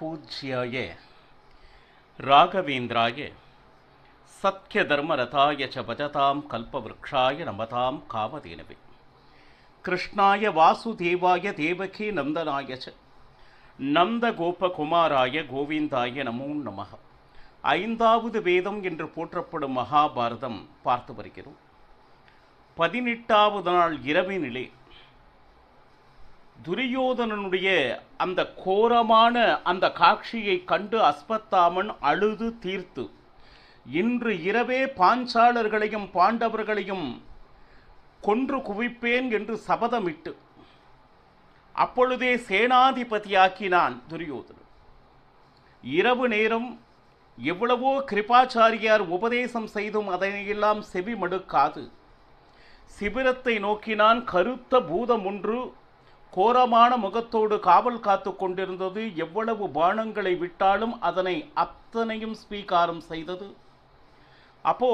பூஜ்யாய ராகவேந்திராய சத்யதர்மரதாய ச பஜதாம் கல்பவ்ருக்ஷாய நமதாம் காமதேனவே கிருஷ்ணாய வாசுதேவாய தேவகி நந்தனாய ச நந்தகோபகுமாராய கோவிந்தாய நமோ நமः. ஐந்தாவது வேதம் என்று போற்றப்படும் மகாபாரதம் பார்த்து வருகிறோம். 18வது நாள் இரவினிலே துரியோதனனுடைய அந்த கோரமான அந்த காட்சியை கண்டு அஸ்வத்தாமன் அழுது தீர்த்து இன்று இரவே பாஞ்சாலர்களையும் பாண்டவர்களையும் கொன்று குவிப்பேன் என்று சபதமிட்டு அப்பொழுதே சேனாதிபதியாக்கினான் துரியோதனன். இரவு நேரம் எவ்வளவோ கிருபாச்சாரியார் உபதேசம் செய்தும் அதனையெல்லாம் செவி மடுக்காது சிபிரத்தை நோக்கினான். கருத்த பூதம் ஒன்று கோரமான முகத்தோடு காவல் காத்து கொண்டிருந்தது. எவ்வளவு பானங்களை விட்டாலும் அதனை அத்தனையும் ஸ்வீகாரம் செய்தது. அப்போ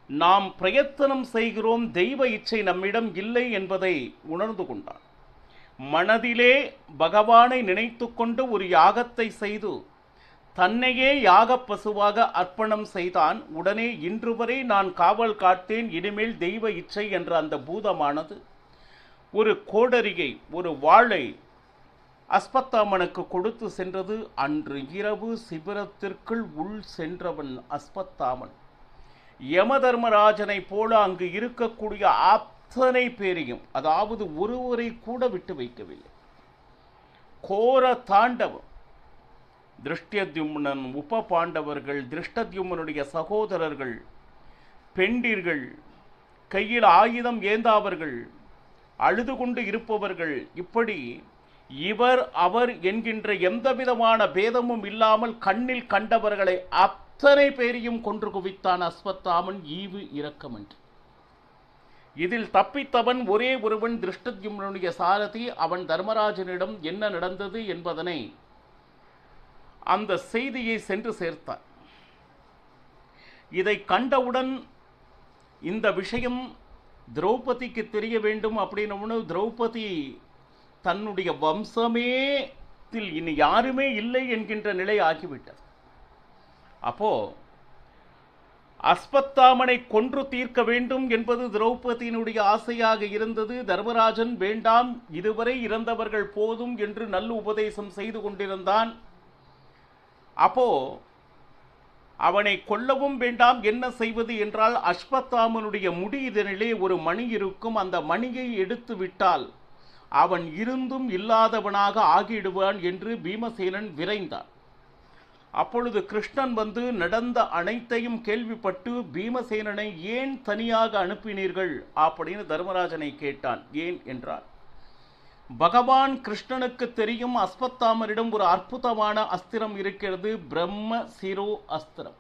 நாம் பிரயத்தனம் செய்கிறோம், தெய்வ இச்சை நம்மிடம் இல்லை என்பதை உணர்ந்து கொண்டான். மனதிலே பகவானை நினைத்து கொண்டு ஒரு யாகத்தை செய்து தன்னையே யாக பசுவாக அர்ப்பணம் செய்தான். உடனே இன்று வரை நான் காவல் காத்தேன், இனிமேல் தெய்வ இச்சை என்ற அந்த பூதமானது ஒரு கோடரியை ஒரு வாளை அஸ்வத்தாமனுக்கு கொடுத்து சென்றது. அன்று இரவு சிபிரத்திற்குள் உள் சென்றவன் அஸ்வத்தாமன் யமதர்மராஜனை போல அங்கு இருக்கக்கூடிய அத்தனை பேரையும், அதாவது ஒருவரை கூட விட்டு வைக்கவில்லை. கோர தாண்டவம். திருஷ்டத்யும்னன், உப பாண்டவர்கள், திருஷ்டத்யும்னுடைய சகோதரர்கள், பெண்டிர்கள், கையில் ஆயுதம் ஏந்தாவர்கள், அழுது கொண்டு இருப்பவர்கள், இப்படி இவர் அவர் என்கின்ற எந்தவிதமான பேதமும் இல்லாமல் கண்ணில் கண்டவர்களை அத்தனை பேரையும் கொன்று குவித்தான் அஸ்வத்தாமன் ஈவு இரக்கமின்றி. இதில் தப்பித்தவன் ஒரே ஒருவன் திருஷ்டத்யும்னுடைய சாரதி. அவன் தர்மராஜனிடம் என்ன நடந்தது என்பதனை அந்த செய்தியை சென்று சேர்த்தான். இதை கண்டவுடன் இந்த விஷயம் திரௌபதிக்கு தெரிய வேண்டும் அப்படின்னு திரௌபதி தன்னுடைய வம்சமே இனி யாருமே இல்லை என்கின்ற நிலை ஆகிவிட்டது. அப்போ அஸ்வத்தாமனை கொன்று தீர்க்க வேண்டும் என்பது திரௌபதியினுடைய ஆசையாக இருந்தது. தர்மராஜன் வேண்டாம், இதுவரை இறந்தவர்கள் போதும் என்று நல்ல உபதேசம் செய்து கொண்டிருந்தான். அப்போ அவனை கொல்லவும் வேண்டாம், என்ன செய்வது என்றால் அஸ்வத்தாமனுடைய முடியிதனிலே ஒரு மணி இருக்கும். அந்த மணியை எடுத்து விட்டால் அவன் இருந்தும் இல்லாதவனாக ஆகிடுவான் என்று பீமசேனன் விரைந்தான். அப்பொழுது கிருஷ்ணன் வந்து நடந்த அனைத்தையும் கேள்விப்பட்டு பீமசேனனை ஏன் தனியாக அனுப்பினீர்கள் அப்படின்னு தர்மராஜனை கேட்டான். ஏன் என்றால் பகவான் கிருஷ்ணனுக்கு தெரியும் அஸ்வத்தாமரிடம் ஒரு அற்புதமான அஸ்திரம் இருக்கிறது, பிரம்ம சிரோ அஸ்திரம்.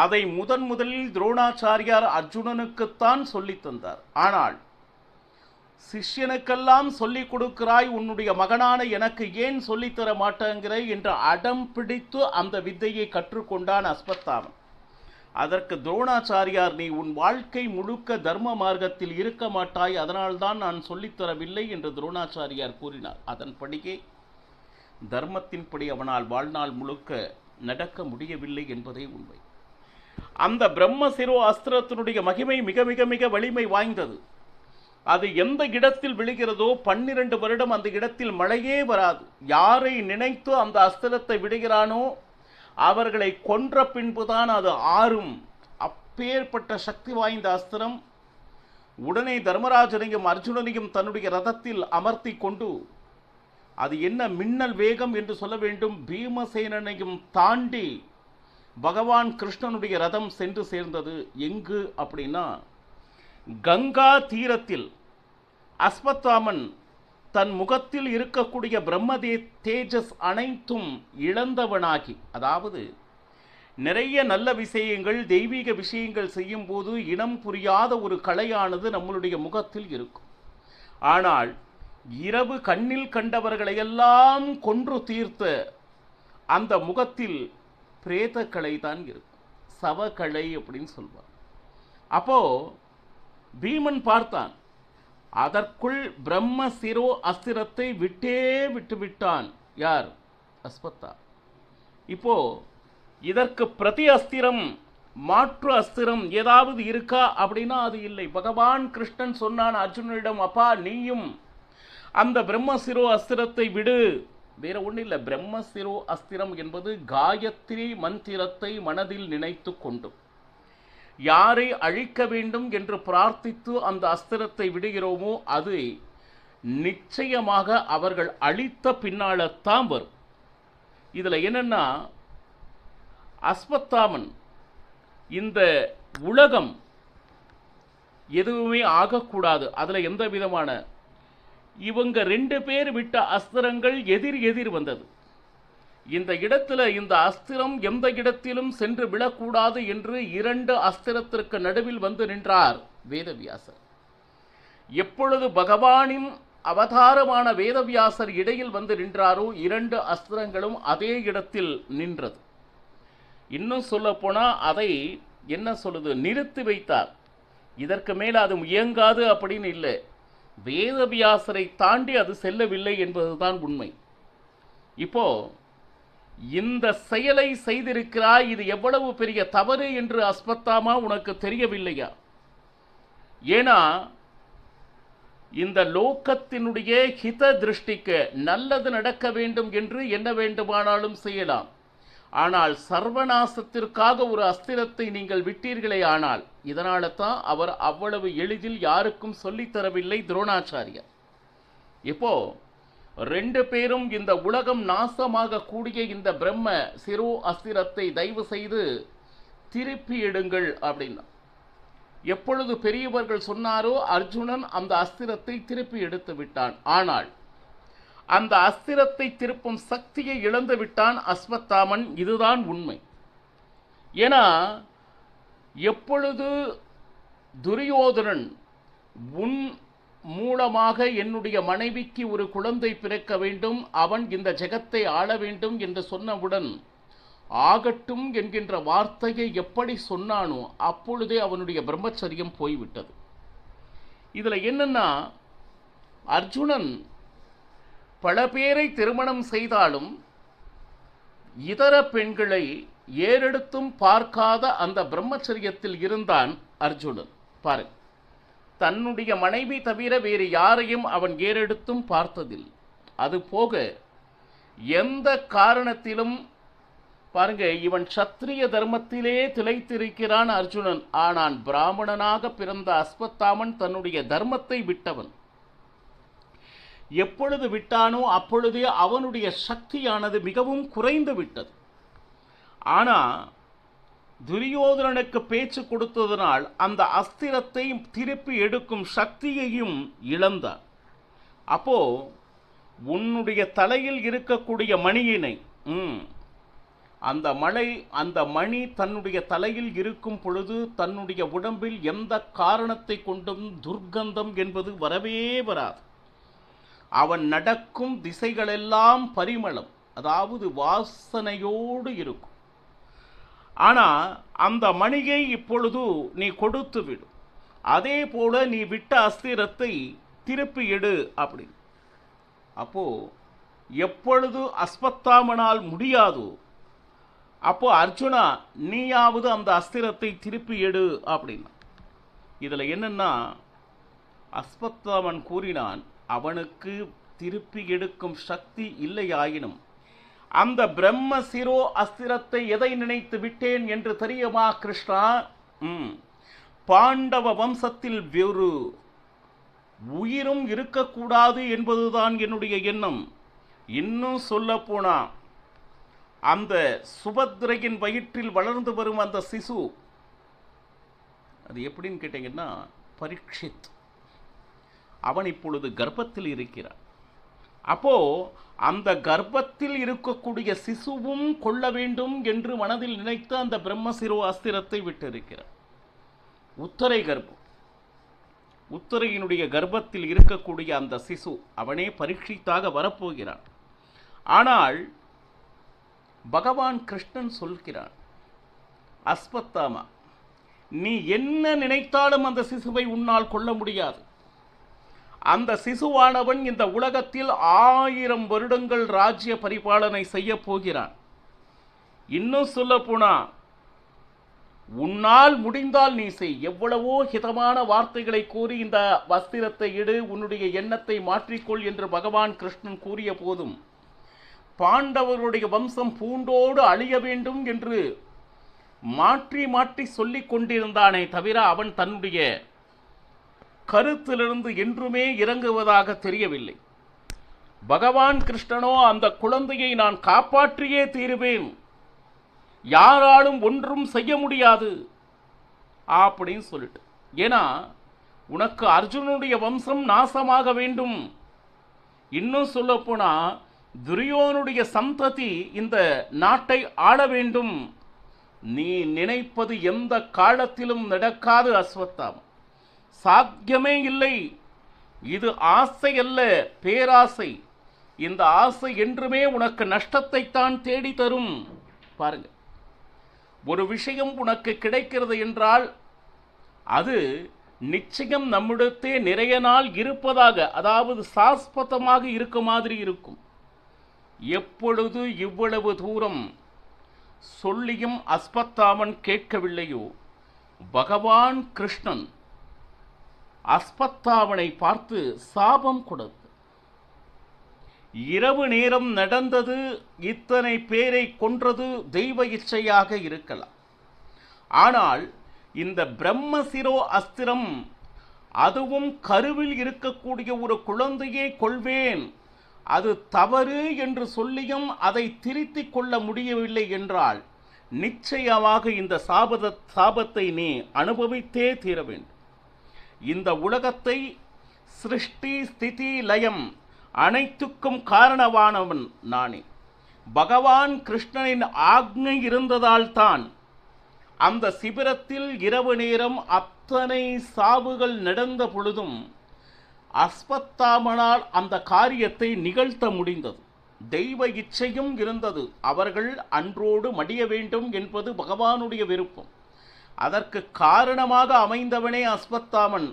அதை முதலில் துரோணாச்சாரியார் அர்ஜுனனுக்குத்தான் சொல்லி தந்தார். ஆனால் சிஷ்யனுக்கெல்லாம் சொல்லிக் கொடுக்கிறாய், உன்னுடைய மகனான எனக்கு ஏன் சொல்லித்தர மாட்டேங்கிறாய் என்று அடம் பிடித்து அந்த வித்தையை கற்றுக்கொண்டான் அஸ்வத்தாமன். அதற்கு துரோணாச்சாரியார், நீ உன் வாழ்க்கை முழுக்க தர்ம மார்க்கத்தில் இருக்க மாட்டாய், அதனால்தான் நான் சொல்லித்தரவில்லை என்று துரோணாச்சாரியார் கூறினார். அதன்படியே தர்மத்தின்படி அவனால் வாழ்நாள் முழுக்க நடக்க முடியவில்லை என்பதே உண்மை. அந்த பிரம்மசிரோ அஸ்திரத்தினுடைய மகிமை மிக மிக மிக வலிமை வாய்ந்தது. அது எந்த இடத்தில் விழுகிறதோ 12 வருடம் அந்த இடத்தில் மழையே வராது. யாரை நினைத்து அந்த அஸ்திரத்தை விடுகிறானோ அவர்களை கொன்ற பின்புதான் அது ஆறும். அப்பேற்பட்ட சக்தி வாய்ந்த அஸ்திரம். உடனே தர்மராஜனையும் அர்ஜுனனையும் தன்னுடைய ரதத்தில் அமர்த்தி கொண்டு, அது என்ன மின்னல் வேகம் என்று சொல்ல வேண்டும், பீமசேனனையும் தாண்டி பகவான் கிருஷ்ணனுடைய ரதம் சென்று சேர்ந்தது. எங்கு அப்படின்னா கங்கா தீரத்தில். அஸ்வத்தாமன் தன் முகத்தில் இருக்கக்கூடிய பிரம்ம தேஜஸ் அனைத்தும் இழந்தவனாகி, அதாவது நிறைய நல்ல விஷயங்கள் தெய்வீக விஷயங்கள் செய்யும் போது இனம் புரியாத ஒரு கலையானது நம்மளுடைய முகத்தில் இருக்கும். ஆனால் இரவு கண்ணில் கண்டவர்களையெல்லாம் கொன்று தீர்த்த அந்த முகத்தில் பிரேத கலை தான் இருக்கும், சவக்கலை அப்படின்னு சொல்வார். அப்போ பீமன் பார்த்தான், அதற்குள் பிரம்ம சிரோ அஸ்திரத்தை விட்டே விட்டு விட்டான். யார்? அஸ்வத்தா. இப்போ இதற்கு பிரதி அஸ்திரம், மாற்று அஸ்திரம் ஏதாவது இருக்கா அப்படின்னா அது இல்லை. பகவான் கிருஷ்ணன் சொன்னான் அர்ஜுனனிடம், அப்பா நீயும் அந்த பிரம்மசிரோ அஸ்திரத்தை விடு. வேற ஒன்றும் இல்லை. பிரம்மசிரோ அஸ்திரம் என்பது காயத்ரி மந்திரத்தை மனதில் நினைத்து கொண்டு யாரை அழிக்க வேண்டும் என்று பிரார்த்தித்து அந்த அஸ்திரத்தை விடுகிறோமோ அது நிச்சயமாக அவர்கள் அழித்த பின்னால்தான் வரும். இதில் என்னன்னா, அஸ்வத்தாமன் இந்த உலகம் எதுவுமே ஆகக்கூடாது, அதில் எந்த விதமான இவங்க 2 பேர் விட்ட அஸ்திரங்கள் எதிர் வந்தது. இந்த இடத்துல இந்த அஸ்திரம் எந்த இடத்திலும் சென்று விழக்கூடாது என்று 2 அஸ்திரத்திற்கு நடுவில் வந்து நின்றார் வேதவியாசர். எப்பொழுது பகவானின் அவதாரமான வேதவியாசர் இடையில் வந்து நின்றாரோ 2 அஸ்திரங்களும் அதே இடத்தில் நின்றது. இன்னும் சொல்ல போனா அதை என்ன சொல்லுது, நிறுத்தி வைத்தார். இதற்கு மேல அது இயங்காது அப்படின்னு இல்லை. வேதவியாசரை தாண்டி அது செல்லவில்லை என்பதுதான் உண்மை. இப்போ இந்த செயலை செய்திருக்கிறாய், இது எவ்வளவு பெரிய தவறு என்று அஸ்வத்தாமா உனக்கு தெரியவில்லையா? ஏன்னா இந்த லோகத்தினுடைய ஹித திருஷ்டிக்கு நல்லது நடக்க வேண்டும் என்று என்ன வேண்டுமானாலும் செய்யலாம். ஆனால் சர்வநாசத்திற்காக ஒரு அஸ்திரத்தை நீங்கள் விட்டீர்களே. ஆனால் இதனால தான் அவர் அவ்வளவு எளிதில் யாருக்கும் சொல்லித்தரவில்லை துரோணாச்சாரியர். இப்போ 2 பேரும் இந்த உலகம் நாசமாக கூடிய இந்த பிரம்ம சிரோ அஸ்திரத்தை தயவு செய்து திருப்பி எடுங்கள் அப்படின்னா, எப்பொழுது பெரியவர்கள் சொன்னாரோ அர்ஜுனன் அந்த அஸ்திரத்தை திருப்பி எடுத்து விட்டான். ஆனால் அந்த அஸ்திரத்தை திருப்பும் சக்தியை இழந்து விட்டான் அஸ்வத்தாமன். இதுதான் உண்மை. ஏன்னா எப்பொழுது துரியோதனன் உன் மூலமாக என்னுடைய மனைவிக்கு ஒரு குழந்தை பிறக்க வேண்டும், அவன் இந்த ஜெகத்தை ஆள வேண்டும் என்று சொன்னவுடன் ஆகட்டும் என்கின்ற வார்த்தையை எப்படி சொன்னானோ அப்பொழுதே அவனுடைய பிரம்மச்சரியம் போய்விட்டது. இதுல என்னன்னா, அர்ஜுனன் பல பேரை திருமணம் செய்தாலும் இதர பெண்களை ஏறெடுத்தும் பார்க்காத அந்த பிரம்மச்சரியத்தில் இருந்தான் அர்ஜுனன். பாரு, தன்னுடைய மனைவி தவிர வேறு யாரையும் அவன் ஏறெடுத்தும் பார்த்ததில்லை. அது போக எந்த காரணத்திலும் பாருங்க, இவன் சத்திரிய தர்மத்திலே திளைத்திருக்கிறான் அர்ஜுனன். ஆனால் பிராமணனாக பிறந்த அஸ்வத்தாமன் தன்னுடைய தர்மத்தை விட்டவன். எப்பொழுது விட்டானோ அப்பொழுதே அவனுடைய சக்தியானது மிகவும் குறைந்து விட்டது. ஆனா துரியோதனனுக்கு பேச்சு கொடுத்ததனால் அந்த அஸ்திரத்தை திருப்பி எடுக்கும் சக்தியையும் இழந்தான். அப்போ உன்னுடைய தலையில் இருக்கக்கூடிய மணியினை அந்த மணி தன்னுடைய தலையில் இருக்கும் பொழுது தன்னுடைய உடம்பில் எந்த காரணத்தை கொண்டும் துர்க்கந்தம் என்பது வரவே வராது. அவன் நடக்கும் திசைகளெல்லாம் பரிமளம், அதாவது வாசனையோடு இருக்கும். ஆனா அந்த மணியை இப்பொழுது நீ கொடுத்து விடு, அதே போல நீ விட்ட அஸ்திரத்தை திருப்பி எடு அப்படின்னு. அப்போ எப்பொழுது அஸ்வத்தாமனால் முடியாதோ அப்போ அர்ஜுனா நீயாவது அந்த அஸ்திரத்தை திருப்பி எடு அப்படின்னா. இதுல என்னன்னா, அஸ்வத்தாமன் கூறினான் அவனுக்கு திருப்பி எடுக்கும் சக்தி இல்லையாயினும் அந்த பிரம்ம சிரோ அஸ்திரத்தை எதை நினைத்து விட்டேன் என்று தெரியுமா கிருஷ்ணா? பாண்டவ வம்சத்தில் வேறு உயிரும் இருக்கக்கூடாது என்பதுதான் என்னுடைய எண்ணம். இன்னும் சொல்ல போனா அந்த சுபத்ரையின் வயிற்றில் வளர்ந்து வரும் அந்த சிசு, அது எப்படின்னு கேட்டீங்கன்னா பரீட்சித், அவன் இப்பொழுது கர்ப்பத்தில் இருக்கிறான். அப்போ அந்த கர்ப்பத்தில் இருக்கக்கூடிய சிசுவும் கொள்ள வேண்டும் என்று மனதில் நினைத்து அந்த பிரம்மசிரோ அஸ்திரத்தை விட்டிருக்கிறான். உத்தரை கர்ப்பம், உத்தரையினுடைய கர்ப்பத்தில் இருக்கக்கூடிய அந்த சிசு அவனே பரீட்சித்தாக வரப்போகிறான். ஆனால் பகவான் கிருஷ்ணன் சொல்கிறான், அஸ்வத்தாமா நீ என்ன நினைத்தாலும் அந்த சிசுவை உன்னால் கொள்ள முடியாது. அந்த சிசுவானவன் இந்த உலகத்தில் 1000 வருடங்கள் ராஜ்ய பரிபாலனை செய்ய போகிறான். இன்னும் சொல்ல போனா, உன்னால் முடிந்தால் நீ செய். எவ்வளவோ ஹிதமான வார்த்தைகளை கூறி இந்த வஸ்திரத்தை இடு, உன்னுடைய எண்ணத்தை மாற்றிக்கொள் என்று பகவான் கிருஷ்ணன் கூறிய போதும் பாண்டவருடைய வம்சம் பூண்டோடு அழிய வேண்டும் என்று மாற்றி மாற்றி சொல்லிக் கொண்டிருந்தானே தவிர அவன் தன்னுடைய கருத்திலிருந்து என்றுமே இறங்குவதாக தெரியவில்லை. பகவான் கிருஷ்ணனோ அந்த குழந்தையை நான் காப்பாற்றியே தீருவேன், யாராலும் ஒன்றும் செய்ய முடியாது அப்படின்னு சொல்லிட்டு. ஏன்னா உனக்கு அர்ஜுனுடைய வம்சம் நாசமாக வேண்டும். இன்னும் சொல்ல போனா துரியோனுடைய சந்ததி இந்த நாட்டை ஆள வேண்டும். நீ நினைப்பது எந்த காலத்திலும் நடக்காது அஸ்வத்தாமன், சாத்தியமே இல்லை. இது ஆசை அல்ல, பேராசை. இந்த ஆசை என்றுமே உனக்கு நஷ்டத்தைத்தான் தேடி தரும். பாருங்க, ஒரு விஷயம் உனக்கு கிடைக்கிறது என்றால் அது நிச்சயம் நம்மிடத்தே நிறைய நாள் இருப்பதாக, அதாவது சாஸ்வதமாக இருக்க மாதிரி இருக்கும். எப்பொழுது இவ்வளவு தூரம் சொல்லியும் அஸ்வத்தாமன் கேட்கவில்லையோ, பகவான் கிருஷ்ணன் அஸ்வத்தாமனை பார்த்து சாபம் கொடுத்து, இரவு நேரம் நடந்தது, இத்தனை பேரை கொன்றது தெய்வ இச்சையாக இருக்கலாம். ஆனால் இந்த பிரம்மசிரோ அஸ்திரம், அதுவும் கருவில் இருக்கக்கூடிய ஒரு குழந்தையை கொள்வேன், அது தவறு என்று சொல்லியும் அதை திருத்திக் கொள்ள முடியவில்லை என்றால் நிச்சயமாக இந்த சாபத்தை நீ அனுபவித்தே தீர வேண்டும். இந்த உலகத்தை சிருஷ்டி ஸ்திதி லயம் அனைத்துக்கும் காரணமானவன் நானே. பகவான் கிருஷ்ணனின் ஆக்ஞை இருந்ததால் தான் அந்த சிபிரத்தில் இரவு நேரம் அத்தனை சாவுகள் நடந்த பொழுதும் அஸ்வத்தாமனால் அந்த காரியத்தை நிகழ்த்த முடிந்தது. தெய்வ இச்சையும் இருந்தது. அவர்கள் அன்றோடு மடிய வேண்டும் என்பது பகவானுடைய விருப்பம். அதற்கு காரணமாக அமைந்தவனே அஸ்வத்தாமன்.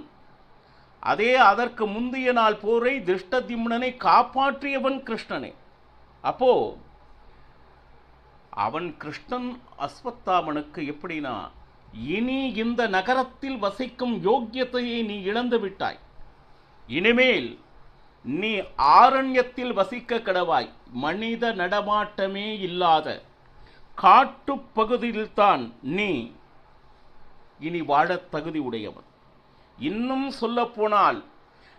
அதற்கு முந்தைய நாள் போரை திருஷ்டத்யும்னனை காப்பாற்றியவன் கிருஷ்ணனே. அப்போ அவன் கிருஷ்ணன் அஸ்வத்தாமனுக்கு எப்படின்னா, இனி இந்த நகரத்தில் வசிக்கும் யோக்கியத்தையை நீ இழந்து விட்டாய், இனிமேல் நீ ஆரண்யத்தில் வசிக்க கடவாய். மனித நடமாட்டமே இல்லாத காட்டுப்பகுதியில்தான் நீ இனி வாழத் தகுதி உடையவன். இன்னும் சொல்ல போனால்,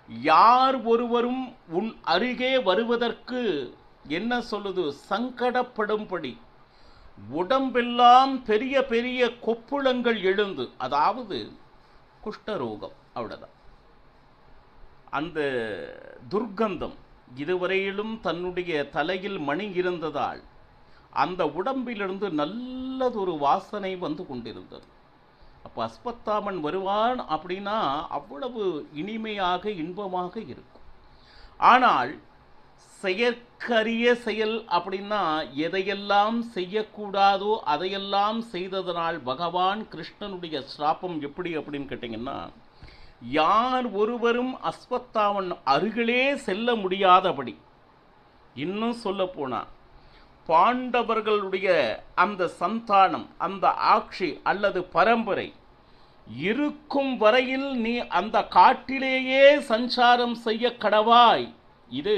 யார் ஒருவரும் உன் அருகே வருவதற்கு என்ன சொல்லுது, சங்கடப்படும்படி உடம்பெல்லாம் பெரிய பெரிய கொப்புளங்கள் எழுந்து, அதாவது குஷ்டரோகம், அவ்வளவுதான். அந்த துர்க்கந்தம், இதுவரையிலும் தன்னுடைய தலையில் மணி இருந்ததால் அந்த உடம்பிலிருந்து நல்லதொரு வாசனை வந்து கொண்டிருந்தது. அப்போ அஸ்வத்தாமன் வருவான் அப்படின்னா அவ்வளவு இனிமையாக இன்பமாக இருக்கும். ஆனால் செயற்கரிய செயல் அப்படின்னா எதையெல்லாம் செய்யக்கூடாதோ அதையெல்லாம் செய்ததனால் பகவான் கிருஷ்ணனுடைய ஸ்ராபம் எப்படி அப்படின்னு கேட்டிங்கன்னா, யார் ஒருவரும் அஸ்வத்தாமன் அருகிலே செல்ல முடியாதபடி, இன்னும் சொல்ல போனா பாண்டவர்களுடைய அந்த சந்தானம், அந்த ஆட்சி அல்லது பரம்பரை இருக்கும் வரையில் நீ அந்த காட்டிலேயே சஞ்சாரம் செய்ய கடவாய். இது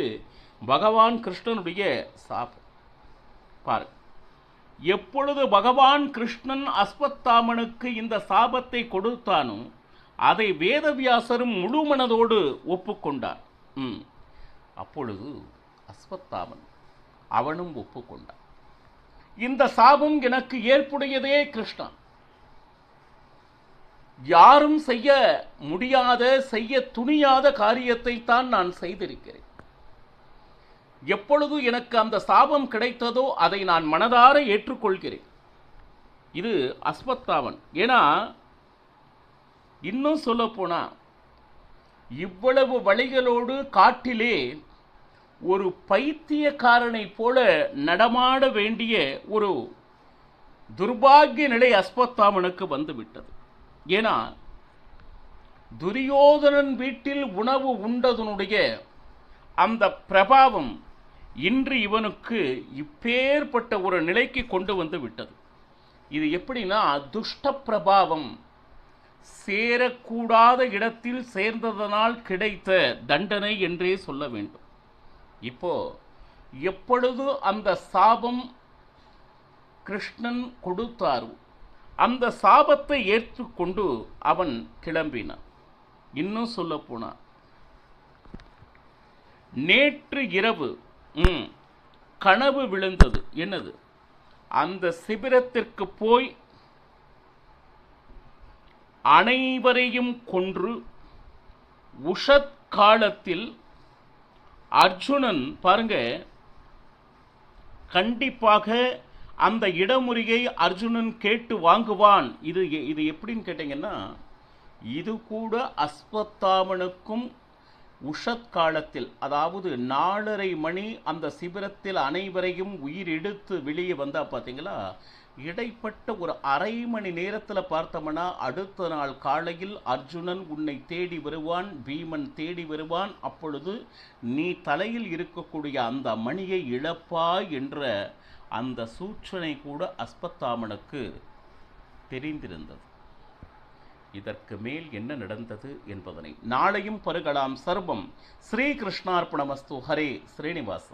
பகவான் கிருஷ்ணனுடைய சாபம். பாரு, எப்பொழுது பகவான் கிருஷ்ணன் அஸ்வத்தாமனுக்கு இந்த சாபத்தை கொடுத்தானோ அதை வேதவியாசரும் முழு மனதோடு ஒப்புக்கொண்டார். அப்பொழுது அஸ்வத்தாமன் அவனும் ஒப்புக்கொண்டான். இந்த சாபம் எனக்கு ஏற்புடையதே கிருஷ்ணா, யாரும் செய்ய முடியாத, செய்ய துணியாத காரியத்தை தான் நான் செய்திருக்கிறேன். எப்பொழுது எனக்கு அந்த சாபம் கிடைத்ததோ அதை நான் மனதார ஏற்றுக்கொள்கிறேன். இது அஸ்வத்தாமன். ஏன்னா இன்னும் சொல்ல போனா, இவ்வளவு வழிகளோடு காட்டிலே ஒரு பைத்தியக்காரனை போல நடமாட வேண்டிய ஒரு துர்பாகிய நிலை அஸ்வத்தாமனுக்கு வந்துவிட்டது. ஏன்னா துரியோதனன் வீட்டில் உணவு உண்டதனுடைய அந்த பிரபாவம் இன்று இவனுக்கு இப்பேற்பட்ட ஒரு நிலைக்கு கொண்டு வந்து விட்டது. இது எப்படின்னா துஷ்ட பிரபாவம், சேரக்கூடாத இடத்தில் சேர்ந்ததனால் கிடைத்த தண்டனை என்றே சொல்ல வேண்டும். இப்போ எப்பொழுது அந்த சாபம் கிருஷ்ணன் கொடுத்தாரோ அந்த சாபத்தை ஏற்றுக்கொண்டு அவன் கிளம்பினான். இன்னும் சொல்ல போனான், நேற்று இரவு கனவு விழுந்தது. என்னது? அந்த சிபிரத்திற்கு போய் அனைவரையும் கொன்று உஷத் காலத்தில் அர்ஜுனன் பாருங்க, கண்டிப்பாக அந்த இடமுறையை அர்ஜுனன் கேட்டு வாங்குவான். இது எப்படின்னு கேட்டீங்கன்னா, இது கூட அஸ்வத்தாமனுக்கும் உஷத் காலத்தில், அதாவது 4:30 மணி அந்த சிபிரத்தில் அனைவரையும் உயிர் எடுத்து வெளியே வந்தா பார்த்தீங்களா, இடைப்பட்ட ஒரு அரை மணி நேரத்தில் பார்த்தோம்னா அடுத்த நாள் காலையில் அர்ஜுனன் உன்னை தேடி வருவான், பீமன் தேடி வருவான். அப்பொழுது நீ தலையில் இருக்கக்கூடிய அந்த மணியை இழப்பாய் என்ற அந்த சூச்சனை கூட அஸ்வத்தாமனுக்கு தெரிந்திருந்தது. இதற்கு மேல் என்ன நடந்தது என்பதனை நாளையும் பருகலாம். சர்வம் ஸ்ரீ கிருஷ்ணார்ப்பணமஸ்து. ஹரே ஸ்ரீனிவாச.